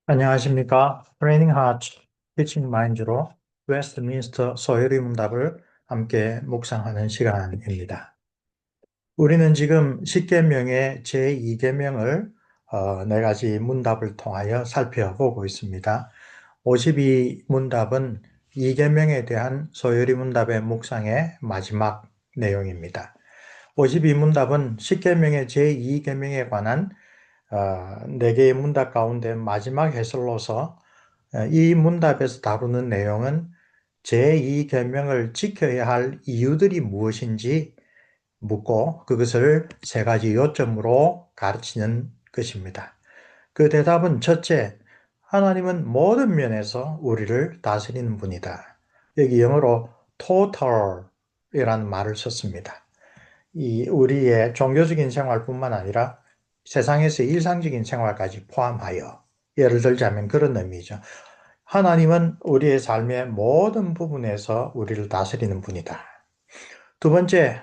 안녕하십니까. 트레이닝 하츠 티칭 마인드로 웨스트민스터 소요리 문답을 함께 묵상하는 시간입니다. 우리는 지금 10계명의 제2계명을 네 가지 문답을 통하여 살펴보고 있습니다. 52문답은 2계명에 대한 소요리 문답의 묵상의 마지막 내용입니다. 52문답은 10계명의 제2계명에 관한 4개의 문답 가운데 마지막 해설로서 이 문답에서 다루는 내용은 제2계명을 지켜야 할 이유들이 무엇인지 묻고 그것을 3가지 요점으로 가르치는 것입니다. 그 대답은 첫째, 하나님은 모든 면에서 우리를 다스리는 분이다. 여기 영어로 total이라는 말을 썼습니다. 이 우리의 종교적인 생활뿐만 아니라 세상에서의 일상적인 생활까지 포함하여 예를 들자면 그런 의미죠. 하나님은 우리의 삶의 모든 부분에서 우리를 다스리는 분이다. 두 번째,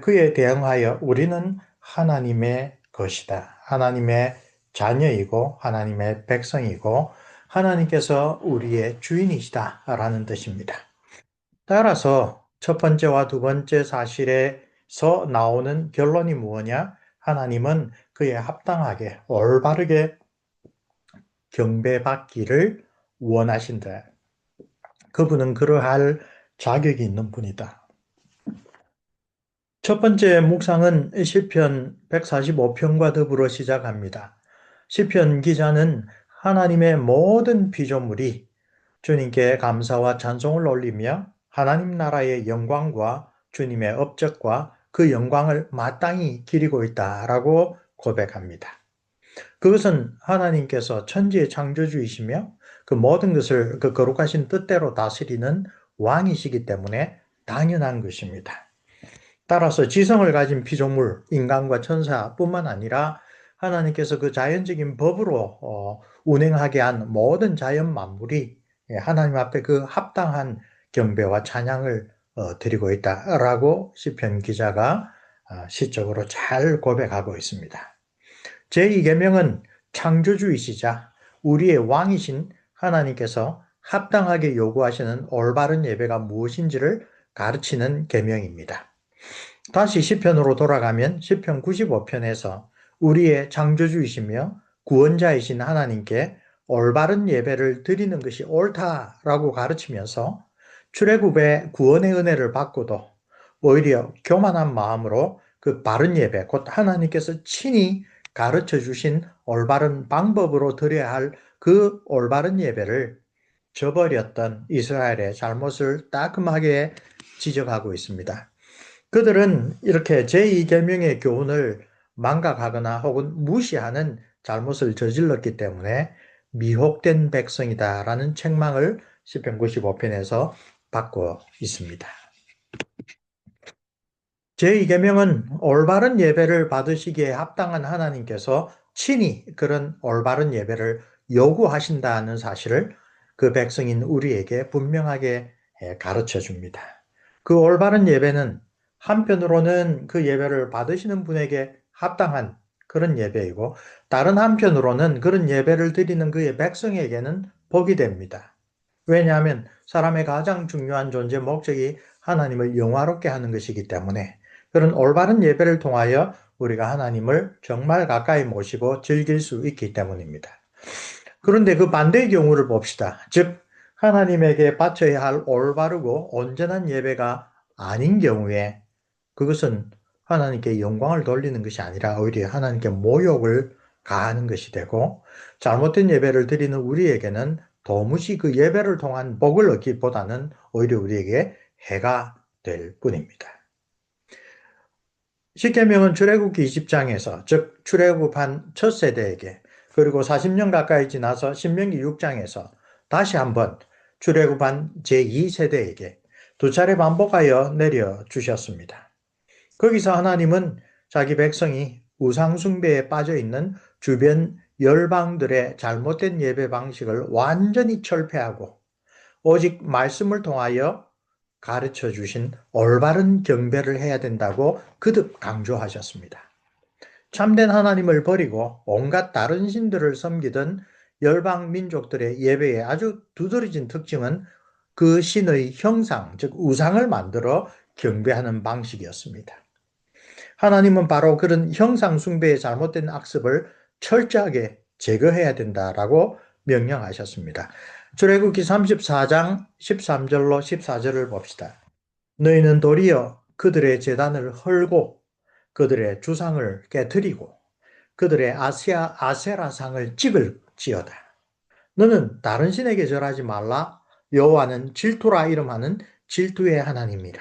그에 대응하여 우리는 하나님의 것이다. 하나님의 자녀이고 하나님의 백성이고 하나님께서 우리의 주인이시다 라는 뜻입니다. 따라서 첫 번째와 두 번째 사실에서 나오는 결론이 무엇이냐? 하나님은 그에 합당하게 올바르게 경배받기를 원하신다. 그분은 그러할 자격이 있는 분이다. 첫 번째 묵상은 시편 145편과 더불어 시작합니다. 시편 기자는 하나님의 모든 피조물이 주님께 감사와 찬송을 올리며 하나님 나라의 영광과 주님의 업적과 그 영광을 마땅히 기리고 있다라고 고백합니다. 그것은 하나님께서 천지의 창조주이시며 그 모든 것을 그 거룩하신 뜻대로 다스리는 왕이시기 때문에 당연한 것입니다. 따라서 지성을 가진 피조물, 인간과 천사뿐만 아니라 하나님께서 그 자연적인 법으로 운행하게 한 모든 자연 만물이 하나님 앞에 그 합당한 경배와 찬양을 드리고 있다라고 시편 기자가 시적으로 잘 고백하고 있습니다. 제2계명은 창조주이시자 우리의 왕이신 하나님께서 합당하게 요구하시는 올바른 예배가 무엇인지를 가르치는 계명입니다. 다시 시편으로 돌아가면 시편 95편에서 우리의 창조주이시며 구원자이신 하나님께 올바른 예배를 드리는 것이 옳다라고 가르치면서 출애굽의 구원의 은혜를 받고도 오히려 교만한 마음으로 그 바른 예배, 곧 하나님께서 친히 가르쳐 주신 올바른 방법으로 드려야 할 그 올바른 예배를 저버렸던 이스라엘의 잘못을 따끔하게 지적하고 있습니다. 그들은 이렇게 제2계명의 교훈을 망각하거나 혹은 무시하는 잘못을 저질렀기 때문에 미혹된 백성이다라는 책망을 시편 95편에서 받고 있습니다. 제2계명은 올바른 예배를 받으시기에 합당한 하나님께서 친히 그런 올바른 예배를 요구하신다는 사실을 그 백성인 우리에게 분명하게 가르쳐 줍니다. 그 올바른 예배는 한편으로는 그 예배를 받으시는 분에게 합당한 그런 예배이고 다른 한편으로는 그런 예배를 드리는 그의 백성에게는 복이 됩니다. 왜냐하면 사람의 가장 중요한 존재 목적이 하나님을 영화롭게 하는 것이기 때문에 그런 올바른 예배를 통하여 우리가 하나님을 정말 가까이 모시고 즐길 수 있기 때문입니다. 그런데 그 반대의 경우를 봅시다. 즉 하나님에게 바쳐야 할 올바르고 온전한 예배가 아닌 경우에 그것은 하나님께 영광을 돌리는 것이 아니라 오히려 하나님께 모욕을 가하는 것이 되고 잘못된 예배를 드리는 우리에게는 도무지 그 예배를 통한 복을 얻기보다는 오히려 우리에게 해가 될 뿐입니다. 십계명은 출애굽기 20장에서 즉 출애굽한 첫 세대에게 그리고 40년 가까이 지나서 신명기 6장에서 다시 한번 출애굽한 제2세대에게 두 차례 반복하여 내려주셨습니다. 거기서 하나님은 자기 백성이 우상숭배에 빠져 있는 주변 열방들의 잘못된 예배 방식을 완전히 철폐하고 오직 말씀을 통하여 가르쳐 주신 올바른 경배를 해야 된다고 거듭 강조하셨습니다. 참된 하나님을 버리고 온갖 다른 신들을 섬기던 열방 민족들의 예배에 아주 두드러진 특징은 그 신의 형상, 즉 우상을 만들어 경배하는 방식이었습니다. 하나님은 바로 그런 형상 숭배의 잘못된 악습을 철저하게 제거해야 된다라고 명령하셨습니다. 출애굽기 34장 13절로 14절을 봅시다. 너희는 도리어 그들의 제단을 헐고 그들의 주상을 깨뜨리고 그들의 아세라상을 찍을지어다. 너는 다른 신에게 절하지 말라. 여호와는 질투라 이름하는 질투의 하나님이라.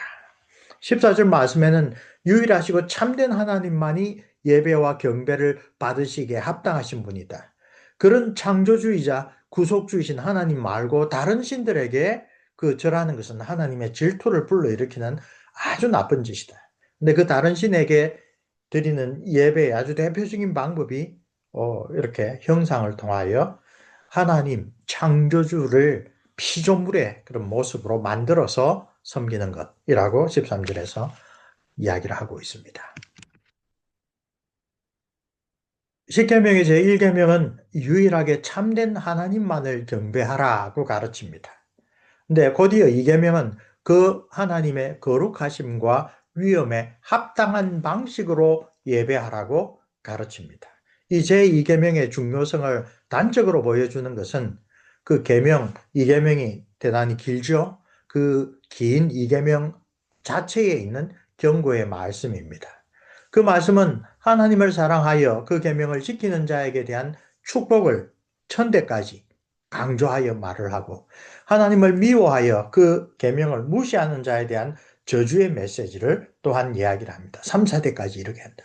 14절 말씀에는 유일하시고 참된 하나님만이 예배와 경배를 받으시기에 합당하신 분이다. 그런 창조주의자 구속주이신 하나님 말고 다른 신들에게 그 절하는 것은 하나님의 질투를 불러일으키는 아주 나쁜 짓이다. 근데 그 다른 신에게 드리는 예배의 아주 대표적인 방법이 이렇게 형상을 통하여 하나님 창조주를 피조물의 그런 모습으로 만들어서 섬기는 것이라고 13절에서 이야기를 하고 있습니다. 십계명의 제1계명은 유일하게 참된 하나님만을 경배하라고 가르칩니다. 근데 곧이어 2계명은 그 하나님의 거룩하심과 위엄에 합당한 방식으로 예배하라고 가르칩니다. 이 제2계명의 중요성을 단적으로 보여주는 것은 그 계명, 2계명이 대단히 길죠. 그 긴 2계명 자체에 있는 경고의 말씀입니다. 그 말씀은 하나님을 사랑하여 그 계명을 지키는 자에게 대한 축복을 천대까지 강조하여 말을 하고 하나님을 미워하여 그 계명을 무시하는 자에 대한 저주의 메시지를 또한 이야기를 합니다. 3, 4대까지 이렇게 한다.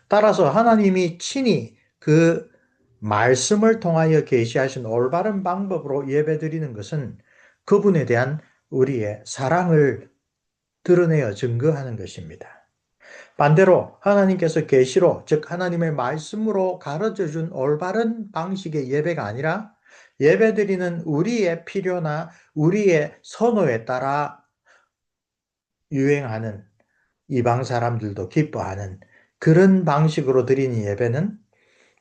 따라서 하나님이 친히 그 말씀을 통하여 계시하신 올바른 방법으로 예배드리는 것은 그분에 대한 우리의 사랑을 드러내어 증거하는 것입니다. 반대로 하나님께서 계시로, 즉 하나님의 말씀으로 가르쳐준 올바른 방식의 예배가 아니라 예배드리는 우리의 필요나 우리의 선호에 따라 유행하는 이방 사람들도 기뻐하는 그런 방식으로 드리는 예배는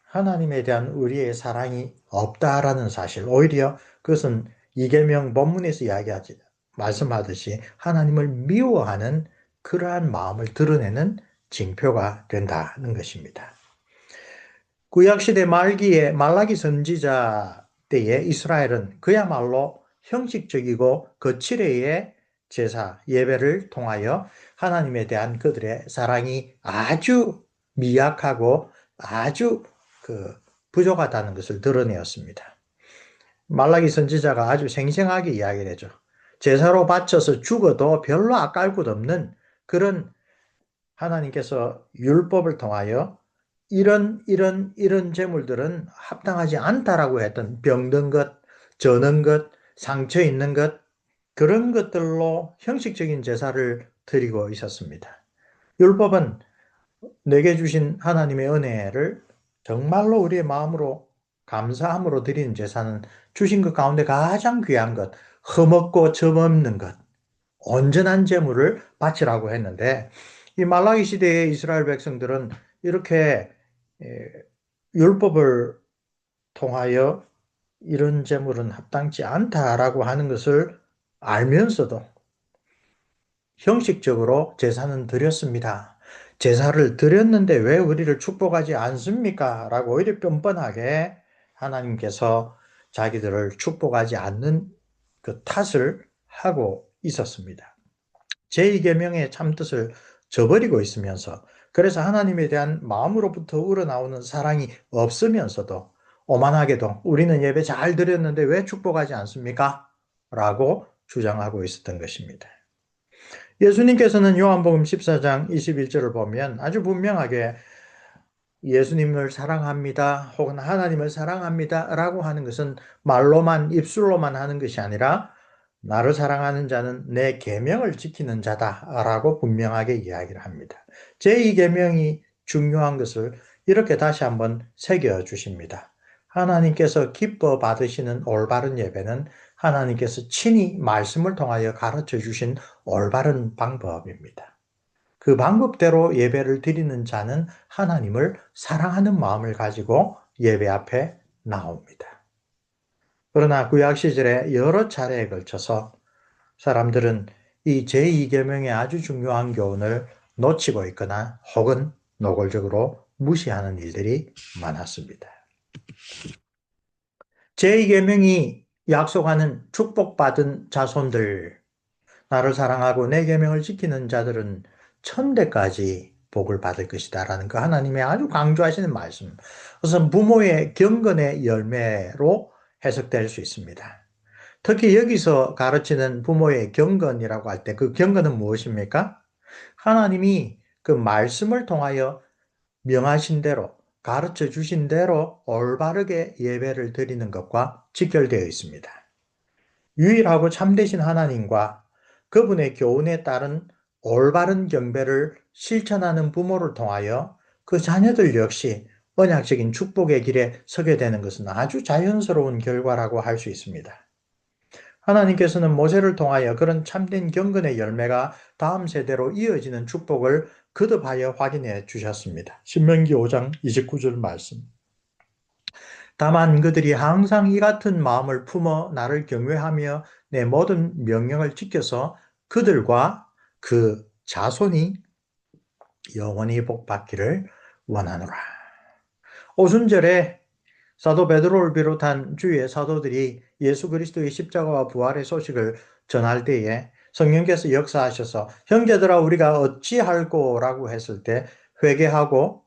하나님에 대한 우리의 사랑이 없다라는 사실, 오히려 그것은 이계명 본문에서 말씀하듯이 하나님을 미워하는 그러한 마음을 드러내는 징표가 된다는 것입니다. 구약시대 말기에 말라기 선지자 때에 이스라엘은 그야말로 형식적이고 거칠의 제사, 예배를 통하여 하나님에 대한 그들의 사랑이 아주 미약하고 아주 부족하다는 것을 드러내었습니다. 말라기 선지자가 아주 생생하게 이야기를 해줘. 제사로 바쳐서 죽어도 별로 아까울 것 없는 그런 하나님께서 율법을 통하여 이런 재물들은 합당하지 않다라고 했던 병든 것, 저는 것, 상처 있는 것, 그런 것들로 형식적인 제사를 드리고 있었습니다. 율법은 내게 주신 하나님의 은혜를 정말로 우리의 마음으로 감사함으로 드리는 제사는 주신 것 가운데 가장 귀한 것, 흠없고 점없는 것, 온전한 제물을 바치라고 했는데 이 말라기 시대의 이스라엘 백성들은 이렇게 율법을 통하여 이런 제물은 합당치 않다라고 하는 것을 알면서도 형식적으로 제사는 드렸습니다. 제사를 드렸는데 왜 우리를 축복하지 않습니까? 라고 오히려 뻔뻔하게 하나님께서 자기들을 축복하지 않는 그 탓을 하고 있었습니다. 제2계명의 참뜻을 저버리고 있으면서 그래서 하나님에 대한 마음으로부터 우러나오는 사랑이 없으면서도 오만하게도 우리는 예배 잘 드렸는데 왜 축복하지 않습니까? 라고 주장하고 있었던 것입니다. 예수님께서는 요한복음 14장 21절을 보면 아주 분명하게 예수님을 사랑합니다. 혹은 하나님을 사랑합니다. 라고 하는 것은 말로만, 입술로만 하는 것이 아니라 나를 사랑하는 자는 내 계명을 지키는 자다. 라고 분명하게 이야기를 합니다. 제2계명이 중요한 것을 이렇게 다시 한번 새겨주십니다. 하나님께서 기뻐 받으시는 올바른 예배는 하나님께서 친히 말씀을 통하여 가르쳐 주신 올바른 방법입니다. 그 방법대로 예배를 드리는 자는 하나님을 사랑하는 마음을 가지고 예배 앞에 나옵니다. 그러나 구약 시절에 여러 차례에 걸쳐서 사람들은 이 제2계명의 아주 중요한 교훈을 놓치고 있거나 혹은 노골적으로 무시하는 일들이 많았습니다. 제2계명이 약속하는 축복받은 자손들, 나를 사랑하고 내 계명을 지키는 자들은 천대까지 복을 받을 것이다라는 그 하나님의 아주 강조하시는 말씀. 우선 부모의 경건의 열매로 해석될 수 있습니다. 특히 여기서 가르치는 부모의 경건이라고 할 때 그 경건은 무엇입니까? 하나님이 그 말씀을 통하여 명하신 대로 가르쳐 주신 대로 올바르게 예배를 드리는 것과 직결되어 있습니다. 유일하고 참되신 하나님과 그분의 교훈에 따른 올바른 경배를 실천하는 부모를 통하여 그 자녀들 역시 언약적인 축복의 길에 서게 되는 것은 아주 자연스러운 결과라고 할 수 있습니다. 하나님께서는 모세를 통하여 그런 참된 경건의 열매가 다음 세대로 이어지는 축복을 거듭하여 확인해 주셨습니다. 신명기 5장 29절 말씀. 다만 그들이 항상 이 같은 마음을 품어 나를 경외하며 내 모든 명령을 지켜서 그들과 그 자손이 영원히 복받기를 원하노라. 오순절에 사도 베드로를 비롯한 주의 사도들이 예수 그리스도의 십자가와 부활의 소식을 전할 때에 성령께서 역사하셔서 형제들아 우리가 어찌할꼬라고 했을 때 회개하고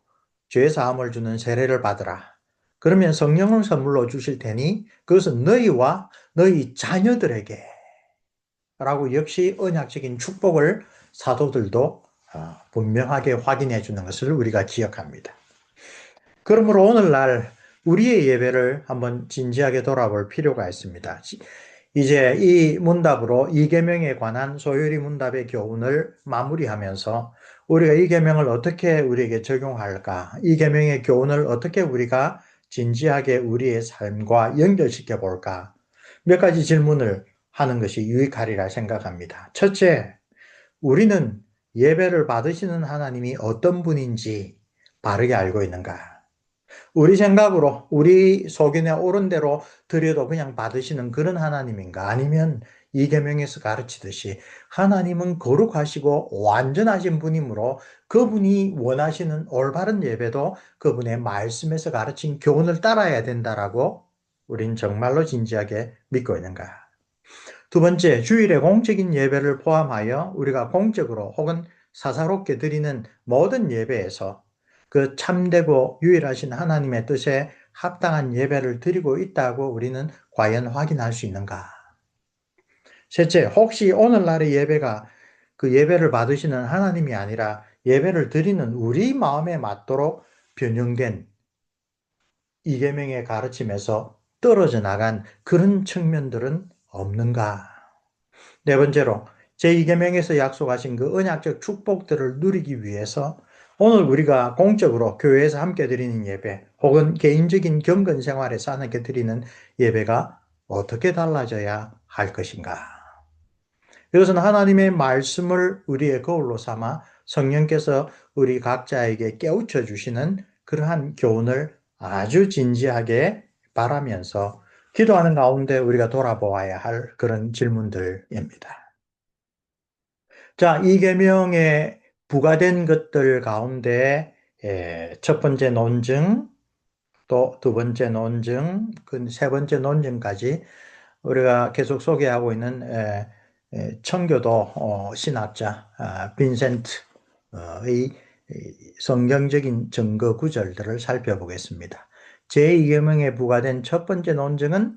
죄 사함을 주는 세례를 받으라. 그러면 성령을 선물로 주실 테니 그것은 너희와 너희 자녀들에게 라고 역시 언약적인 축복을 사도들도 분명하게 확인해 주는 것을 우리가 기억합니다. 그러므로 오늘날 우리의 예배를 한번 진지하게 돌아볼 필요가 있습니다. 이제 이 문답으로 이 계명에 관한 소요리 문답의 교훈을 마무리하면서 우리가 이 계명을 어떻게 우리에게 적용할까? 이 계명의 교훈을 어떻게 우리가 진지하게 우리의 삶과 연결시켜 볼까? 몇 가지 질문을 하는 것이 유익하리라 생각합니다. 첫째, 우리는 예배를 받으시는 하나님이 어떤 분인지 바르게 알고 있는가? 우리 생각으로 우리 소견에 옳은 대로 드려도 그냥 받으시는 그런 하나님인가? 아니면 이 계명에서 가르치듯이 하나님은 거룩하시고 완전하신 분이므로 그분이 원하시는 올바른 예배도 그분의 말씀에서 가르친 교훈을 따라야 된다라고 우린 정말로 진지하게 믿고 있는가? 두 번째, 주일의 공적인 예배를 포함하여 우리가 공적으로 혹은 사사롭게 드리는 모든 예배에서 그 참되고 유일하신 하나님의 뜻에 합당한 예배를 드리고 있다고 우리는 과연 확인할 수 있는가? 셋째, 혹시 오늘날의 예배가 그 예배를 받으시는 하나님이 아니라 예배를 드리는 우리 마음에 맞도록 변형된 이계명의 가르침에서 떨어져 나간 그런 측면들은 없는가? 네 번째로 제2계명에서 약속하신 그 언약적 축복들을 누리기 위해서 오늘 우리가 공적으로 교회에서 함께 드리는 예배 혹은 개인적인 경건 생활에서 함께 드리는 예배가 어떻게 달라져야 할 것인가? 이것은 하나님의 말씀을 우리의 거울로 삼아 성령께서 우리 각자에게 깨우쳐 주시는 그러한 교훈을 아주 진지하게 바라면서 기도하는 가운데 우리가 돌아보아야 할 그런 질문들입니다. 자, 이 계명에 부과된 것들 가운데 첫 번째 논증, 또 두 번째 논증, 그 세 번째 논증까지 우리가 계속 소개하고 있는 청교도 신학자 빈센트의 성경적인 증거 구절들을 살펴보겠습니다. 제2계명에 부과된 첫 번째 논증은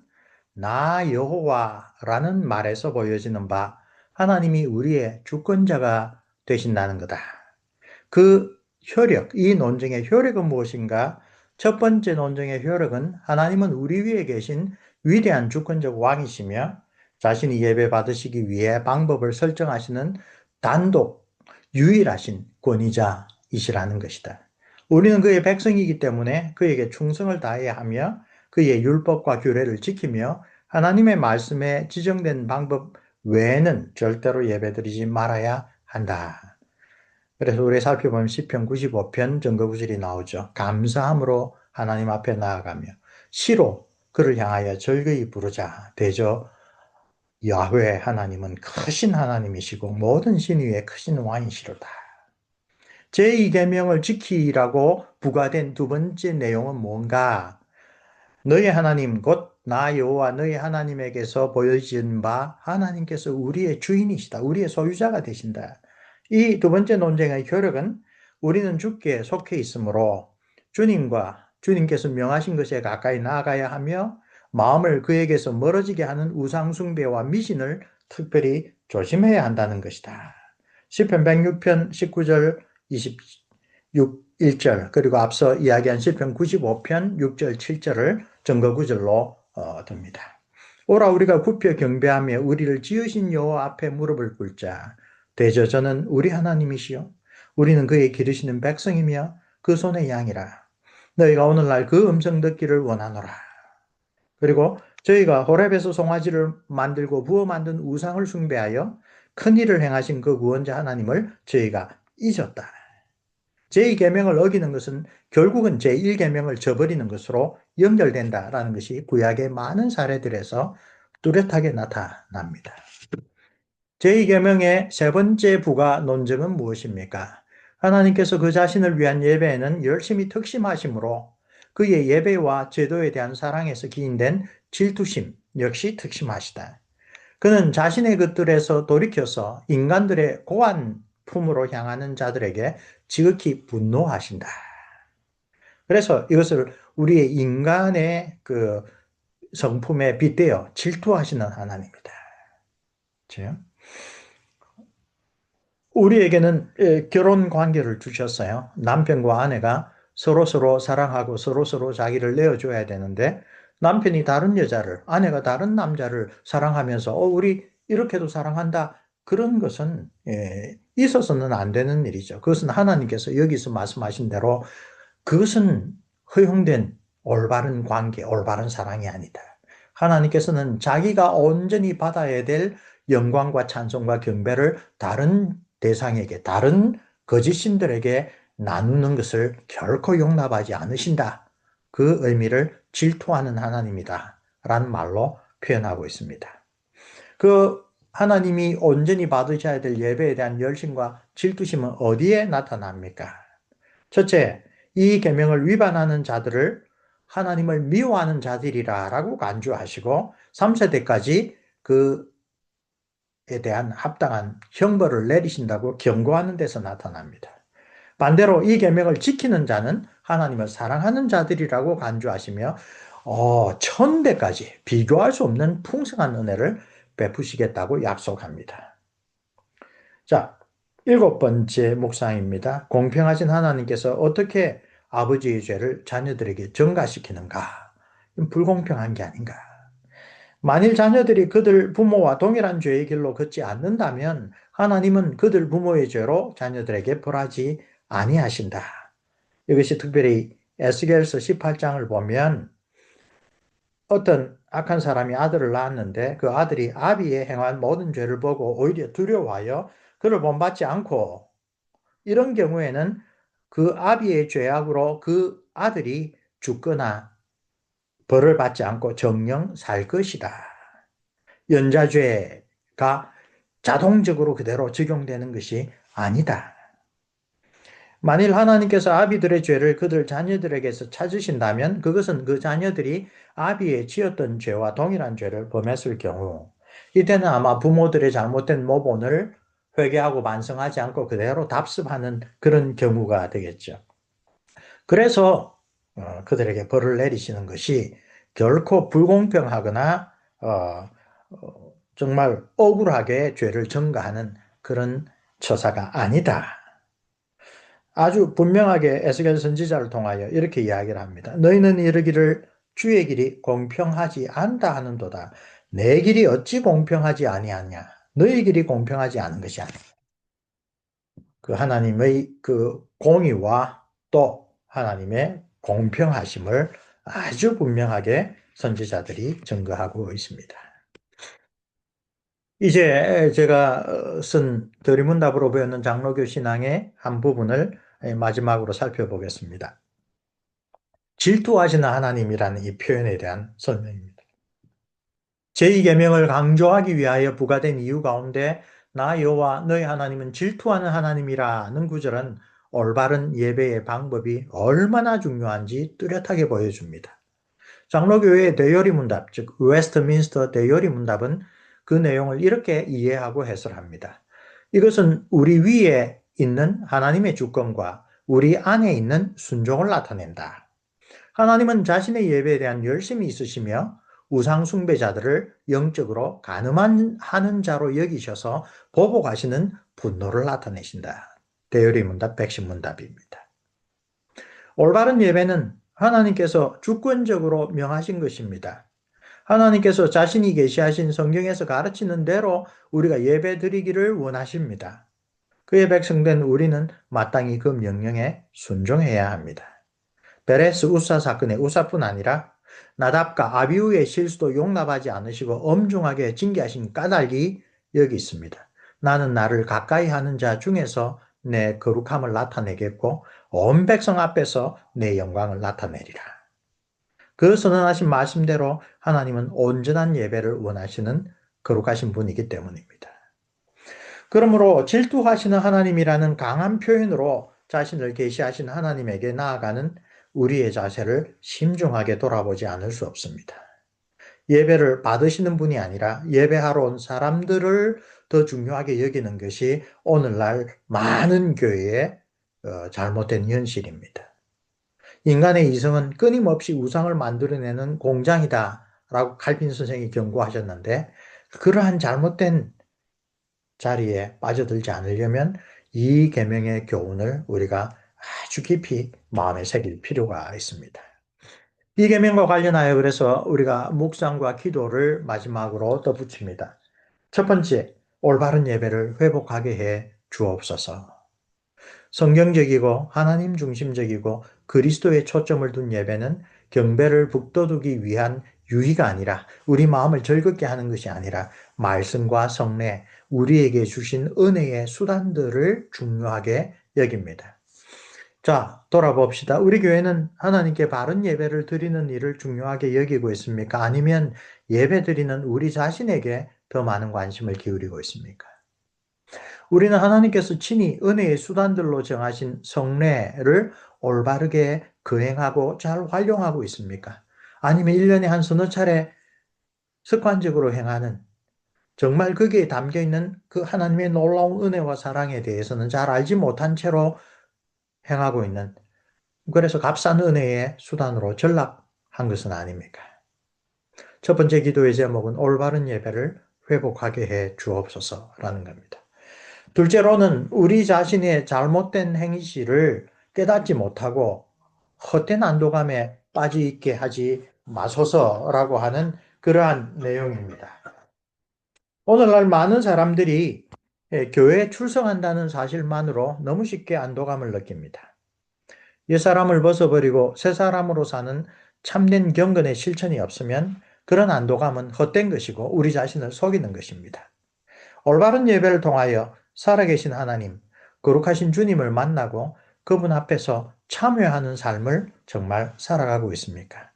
나 여호와라는 말에서 보여지는 바 하나님이 우리의 주권자가 되신다는 거다. 그 효력, 이 논증의 효력은 무엇인가? 첫 번째 논증의 효력은 하나님은 우리 위에 계신 위대한 주권적 왕이시며 자신이 예배 받으시기 위해 방법을 설정하시는 단독 유일하신 권위자이시라는 것이다. 우리는 그의 백성이기 때문에 그에게 충성을 다해야 하며 그의 율법과 규례를 지키며 하나님의 말씀에 지정된 방법 외에는 절대로 예배드리지 말아야 한다. 그래서 우리 살펴보면 시편 95편 증거 구절이 나오죠. 감사함으로 하나님 앞에 나아가며 시로 그를 향하여 절거이 부르자. 대저 야훼 하나님은 크신 하나님이시고 모든 신 위에 크신 왕이시로다. 제2계명을 지키라고 부과된 두 번째 내용은 뭔가? 너희 하나님 곧 나 여호와 너희 하나님에게서 보여진 바 하나님께서 우리의 주인이시다. 우리의 소유자가 되신다. 이 두 번째 논쟁의 효력은 우리는 주께 속해 있으므로 주님과 주님께서 명하신 것에 가까이 나아가야 하며 마음을 그에게서 멀어지게 하는 우상숭배와 미신을 특별히 조심해야 한다는 것이다. 시편 106편 19절 26 1절 그리고 앞서 이야기한 시편 95편 6절 7절을 증거 구절로 듭니다. 오라 우리가 굽혀 경배하며 우리를 지으신 여호와 앞에 무릎을 꿇자. 대저 저는 우리 하나님이시요 우리는 그의 기르시는 백성이며 그 손의 양이라. 너희가 오늘날 그 음성 듣기를 원하노라. 그리고 저희가 호렙에서 송아지를 만들고 부어 만든 우상을 숭배하여 큰 일을 행하신 그 구원자 하나님을 저희가 잊었다. 제2계명을 어기는 것은 결국은 제1계명을 저버리는 것으로 연결된다라는 것이 구약의 많은 사례들에서 뚜렷하게 나타납니다. 제2계명의 세 번째 부가 논증은 무엇입니까? 하나님께서 그 자신을 위한 예배에는 열심히 특심하심으로 그의 예배와 제도에 대한 사랑에서 기인된 질투심 역시 특심하시다. 그는 자신의 것들에서 돌이켜서 인간들의 고한 품으로 향하는 자들에게 지극히 분노하신다. 그래서 이것을 우리의 인간의 그 성품에 빗대어 질투하시는 하나님이다. 그렇죠? 우리에게는 결혼 관계를 주셨어요. 남편과 아내가 서로서로 사랑하고 서로서로 자기를 내어줘야 되는데 남편이 다른 여자를, 아내가 다른 남자를 사랑하면서 우리 이렇게도 사랑한다. 그런 것은 있어서는 안 되는 일이죠. 그것은 하나님께서 여기서 말씀하신 대로 그것은 허용된 올바른 관계, 올바른 사랑이 아니다. 하나님께서는 자기가 온전히 받아야 될 영광과 찬송과 경배를 다른 대상에게, 다른 거짓신들에게 나누는 것을 결코 용납하지 않으신다. 그 의미를 질투하는 하나님이다. 라는 말로 표현하고 있습니다. 그 하나님이 온전히 받으셔야 될 예배에 대한 열심과 질투심은 어디에 나타납니까? 첫째, 이 계명을 위반하는 자들을 하나님을 미워하는 자들이라고 간주하시고 3세대까지 그에 대한 합당한 형벌을 내리신다고 경고하는 데서 나타납니다. 반대로 이 계명을 지키는 자는 하나님을 사랑하는 자들이라고 간주하시며 1000대까지 비교할 수 없는 풍성한 은혜를 베푸시겠다고 약속합니다. 자, 7번째 묵상입니다. 공평하신 하나님께서 어떻게 아버지의 죄를 자녀들에게 전가시키는가? 불공평한 게 아닌가? 만일 자녀들이 그들 부모와 동일한 죄의 길로 걷지 않는다면 하나님은 그들 부모의 죄로 자녀들에게 벌하지 아니하신다. 이것이 특별히 에스겔서 18장을 보면 어떤 악한 사람이 아들을 낳았는데 그 아들이 아비의 행한 모든 죄를 보고 오히려 두려워하여 그를 본받지 않고 이런 경우에는 그 아비의 죄악으로 그 아들이 죽거나 벌을 받지 않고 정령 살 것이다. 연자죄가 자동적으로 그대로 적용되는 것이 아니다. 만일 하나님께서 아비들의 죄를 그들 자녀들에게서 찾으신다면 그것은 그 자녀들이 아비의 지었던 죄와 동일한 죄를 범했을 경우 이때는 아마 부모들의 잘못된 모본을 회개하고 반성하지 않고 그대로 답습하는 그런 경우가 되겠죠. 그래서 그들에게 벌을 내리시는 것이 결코 불공평하거나 정말 억울하게 죄를 전가하는 그런 처사가 아니다. 아주 분명하게 에스겔 선지자를 통하여 이렇게 이야기를 합니다. 너희는 이르기를 주의 길이 공평하지 않다 하는도다. 내 길이 어찌 공평하지 아니하냐? 너희 길이 공평하지 않은 것이 아니야. 그 하나님의 그 공의와 또 하나님의 공평하심을 아주 분명하게 선지자들이 증거하고 있습니다. 이제 제가 쓴 들이문답으로 배우는 장로교 신앙의 한 부분을 마지막으로 살펴보겠습니다. 질투하시는 하나님이라는 이 표현에 대한 설명입니다. 제2계명을 강조하기 위하여 부과된 이유 가운데 나 여호와 너희 하나님은 질투하는 하나님이라는 구절은 올바른 예배의 방법이 얼마나 중요한지 뚜렷하게 보여줍니다. 장로교회의 대요리 문답, 즉 웨스트민스터 대요리 문답은 그 내용을 이렇게 이해하고 해설합니다. 이것은 우리 위에 있는 하나님의 주권과 우리 안에 있는 순종을 나타낸다. 하나님은 자신의 예배에 대한 열심이 있으시며 우상 숭배자들을 영적으로 가늠하는 자로 여기셔서 보복하시는 분노를 나타내신다. 대요리 문답 백신 문답입니다. 올바른 예배는 하나님께서 주권적으로 명하신 것입니다. 하나님께서 자신이 계시하신 성경에서 가르치는 대로 우리가 예배 드리기를 원하십니다. 그의 백성된 우리는 마땅히 그 명령에 순종해야 합니다. 베레스 우사 사건의 우사뿐 아니라 나답과 아비후의 실수도 용납하지 않으시고 엄중하게 징계하신 까닭이 여기 있습니다. 나는 나를 가까이 하는 자 중에서 내 거룩함을 나타내겠고 온 백성 앞에서 내 영광을 나타내리라. 그 선언하신 말씀대로 하나님은 온전한 예배를 원하시는 거룩하신 분이기 때문입니다. 그러므로 질투하시는 하나님이라는 강한 표현으로 자신을 계시하신 하나님에게 나아가는 우리의 자세를 심중하게 돌아보지 않을 수 없습니다. 예배를 받으시는 분이 아니라 예배하러 온 사람들을 더 중요하게 여기는 것이 오늘날 많은 교회의 잘못된 현실입니다. 인간의 이성은 끊임없이 우상을 만들어내는 공장이다 라고 칼빈 선생이 경고하셨는데 그러한 잘못된 자리에 빠져들지 않으려면 이 계명의 교훈을 우리가 아주 깊이 마음에 새길 필요가 있습니다. 이 계명과 관련하여 그래서 우리가 묵상과 기도를 마지막으로 덧붙입니다. 첫 번째, 올바른 예배를 회복하게 해 주옵소서. 성경적이고 하나님 중심적이고 그리스도에 초점을 둔 예배는 경배를 북돋우기 위한 유희가 아니라 우리 마음을 즐겁게 하는 것이 아니라 말씀과 성례, 우리에게 주신 은혜의 수단들을 중요하게 여깁니다. 자, 돌아봅시다. 우리 교회는 하나님께 바른 예배를 드리는 일을 중요하게 여기고 있습니까? 아니면 예배 드리는 우리 자신에게 더 많은 관심을 기울이고 있습니까? 우리는 하나님께서 친히 은혜의 수단들로 정하신 성례를 올바르게 거행하고 잘 활용하고 있습니까? 아니면 1년에 한 서너 차례 습관적으로 행하는 정말 거기에 담겨있는 그 하나님의 놀라운 은혜와 사랑에 대해서는 잘 알지 못한 채로 행하고 있는 그래서 값싼 은혜의 수단으로 전락한 것은 아닙니까? 첫 번째 기도의 제목은 올바른 예배를 회복하게 해 주옵소서라는 겁니다. 둘째로는 우리 자신의 잘못된 행실을 깨닫지 못하고 헛된 안도감에 빠져있게 하지 마소서라고 하는 그러한 내용입니다. 오늘날 많은 사람들이 교회에 출석한다는 사실만으로 너무 쉽게 안도감을 느낍니다. 옛사람을 벗어버리고 새 사람으로 사는 참된 경건의 실천이 없으면 그런 안도감은 헛된 것이고 우리 자신을 속이는 것입니다. 올바른 예배를 통하여 살아계신 하나님, 거룩하신 주님을 만나고 그분 앞에서 참여하는 삶을 정말 살아가고 있습니까?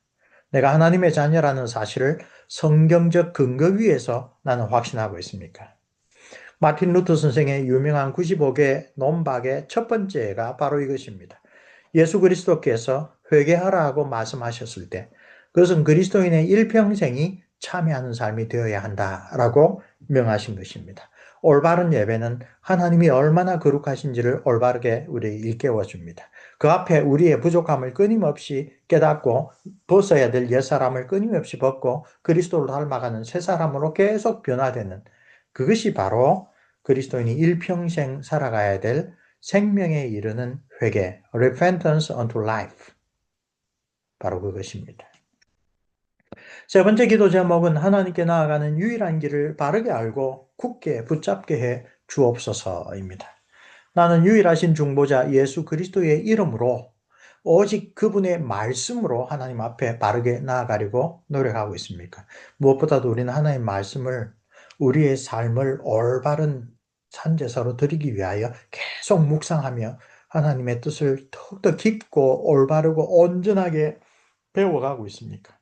내가 하나님의 자녀라는 사실을 성경적 근거 위에서 나는 확신하고 있습니까? 마틴 루터 선생의 유명한 95개 논박의 첫 번째가 바로 이것입니다. 예수 그리스도께서 회개하라고 말씀하셨을 때 그것은 그리스도인의 일평생이 참여하는 삶이 되어야 한다라고 명하신 것입니다. 올바른 예배는 하나님이 얼마나 거룩하신지를 올바르게 우리에게 일깨워 줍니다. 그 앞에 우리의 부족함을 끊임없이 깨닫고 벗어야 될 옛사람을 끊임없이 벗고 그리스도를 닮아가는 새 사람으로 계속 변화되는 그것이 바로 그리스도인이 일평생 살아가야 될 생명에 이르는 회개, repentance unto life. 바로 그것입니다. 세 번째 기도 제목은 하나님께 나아가는 유일한 길을 바르게 알고 굳게 붙잡게 해 주옵소서입니다. 나는 유일하신 중보자 예수 그리스도의 이름으로 오직 그분의 말씀으로 하나님 앞에 바르게 나아가려고 노력하고 있습니까? 무엇보다도 우리는 하나님의 말씀을 우리의 삶을 올바른 산제사로 드리기 위하여 계속 묵상하며 하나님의 뜻을 더욱더 깊고 올바르고 온전하게 배워가고 있습니까?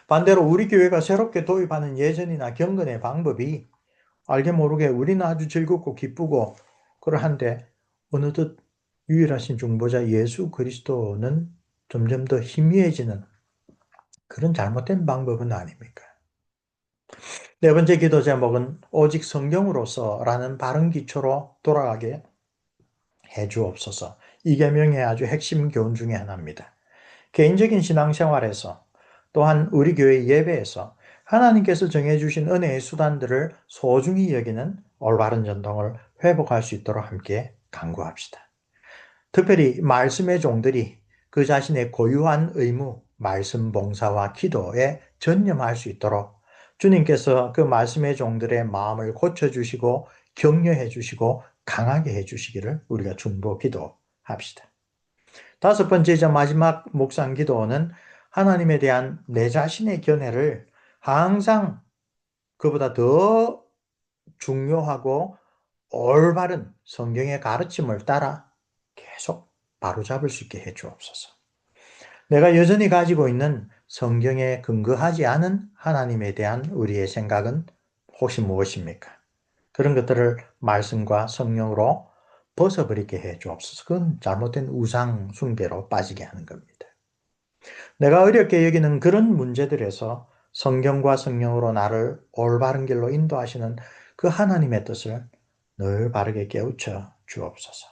반대로 우리 교회가 새롭게 도입하는 예전이나 경건의 방법이 알게 모르게 우리는 아주 즐겁고 기쁘고 그러한데 어느덧 유일하신 중보자 예수 그리스도는 점점 더 희미해지는 그런 잘못된 방법은 아닙니까? 네 번째 기도 제목은 오직 성경으로서라는 바른 기초로 돌아가게 해 주옵소서. 이 계명의 아주 핵심 교훈 중에 하나입니다. 개인적인 신앙생활에서 또한 우리 교회 예배에서 하나님께서 정해주신 은혜의 수단들을 소중히 여기는 올바른 전통을 회복할 수 있도록 함께 간구합시다. 특별히 말씀의 종들이 그 자신의 고유한 의무, 말씀 봉사와 기도에 전념할 수 있도록 주님께서 그 말씀의 종들의 마음을 고쳐주시고 격려해 주시고 강하게 해 주시기를 우리가 중보 기도합시다. 다섯 번째이자 마지막 묵상 기도는 하나님에 대한 내 자신의 견해를 항상 그보다 더 중요하고 올바른 성경의 가르침을 따라 계속 바로잡을 수 있게 해 주옵소서. 내가 여전히 가지고 있는 성경에 근거하지 않은 하나님에 대한 우리의 생각은 혹시 무엇입니까? 그런 것들을 말씀과 성령으로 벗어버리게 해 주옵소서. 그건 잘못된 우상 숭배로 빠지게 하는 겁니다. 내가 어렵게 여기는 그런 문제들에서 성경과 성령으로 나를 올바른 길로 인도하시는 그 하나님의 뜻을 늘 바르게 깨우쳐 주옵소서.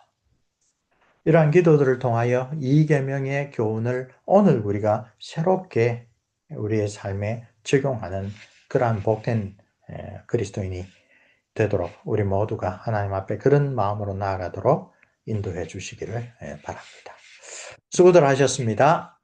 이러한 기도들을 통하여 이 계명의 교훈을 오늘 우리가 새롭게 우리의 삶에 적용하는 그러한 복된 그리스도인이 되도록 우리 모두가 하나님 앞에 그런 마음으로 나아가도록 인도해 주시기를 바랍니다. 수고들 하셨습니다.